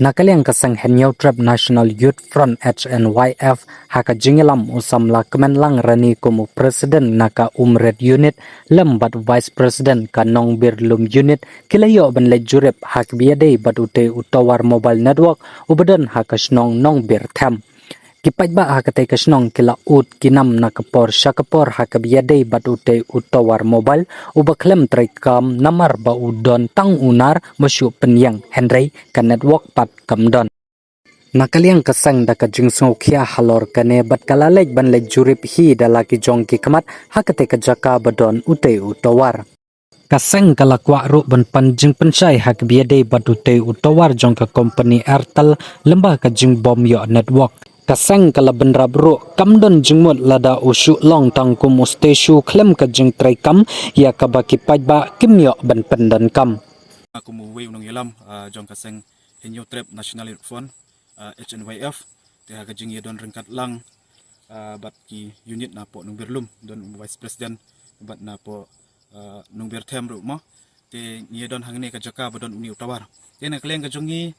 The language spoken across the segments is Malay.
Nakaliang kasang Henyau Trap National Youth Front HNYF haka jingilam usamla kemenlang rani kumu Presiden naka umred unit lembat Vice President kanong birlum unit kilayo ban lejurep hak biade badute utawar mobile network ubadan haka snong nong bir tham. Kipat ba hakatay kasnong kila ut kinam nakapor syakapor hakabiyaday batute utawar mobile ubaklem traikam namar ba udon tang unar masyu penyang Henry ka network pat kamdon. Nakaliang kasang daka jingsong kia halor kane bat kalalek ban lejurip hi dalaki jongki kamat hakatay kajaka badon ute utawar. Kasang kalakwa ru ban panjing pensai hak biade batute utawar jongka company Airtel lembah ka jing bom yo network. Kasang kala benra bro kamdon jingmut lada usuk long tangkum usteshu klem ka jing traikam ya kabaki pajba kimyo ban pendan kam. Aku mau unang ilam jong kaseng Henyau Trap National Youth Front HNYF teh kajing ya don rengkat lang bat ki unit na po nung birlum don Vice President bat na po nung bir tem ru mo te ngi don hangne ka jaka badon uni utawar te na kleng kajongi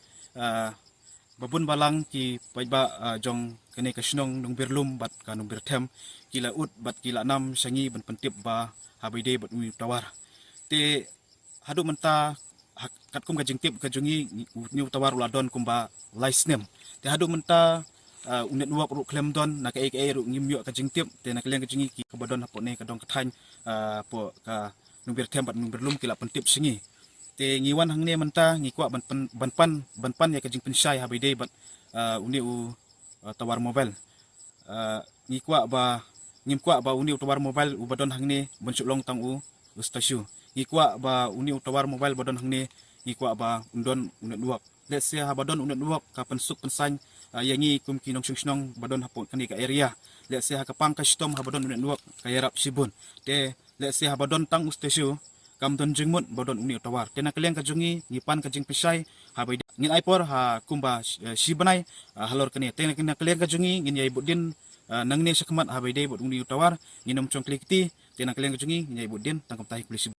babun balang ki pajba jong kene kasnong nung birlum bat ka nung bir tem kila ut bat kila nam sangi ban pentip ba habide bat uni utawar te hadu menta kat kum kajing tip kajungi ni utawar uladon kumba license te hadu menta unet nuak ru klem don na ka ru ngimyo kajing tip te na kleng kajungi ki kabadon hapo ne kadong kathan po ka nung bir tem bat nung birlum kila pentip singi te ngiwan hangne menta ngikwa banpan ya kajing pensai habide bat uni tawar mobile ngikwa ba uni tawar mobile ubadon hangne bensuk long tang stasyu ngikwa ba uni utawar mobile badon hangne ngikwa ba undon unet luak let's say habadon unet luak ka pensuk pensang yangi kum kinong sungsnong badon hapon kani ka area let's say hakapang ka stom habadon unet luak ka yarap sibun te let's say habadon tang ustasyu kamdon jingmut badon uni utawar te nakaleng kajungi ngipan kajing pisai habai ngin aipor ha kumba sibanai halor kani te nakaleng kajungi ngin yai budin nangne sakmat habai de bud uni utawar nginom chongklikti te nakaleng kajungi ngin yai budin tangkap tahi polisi.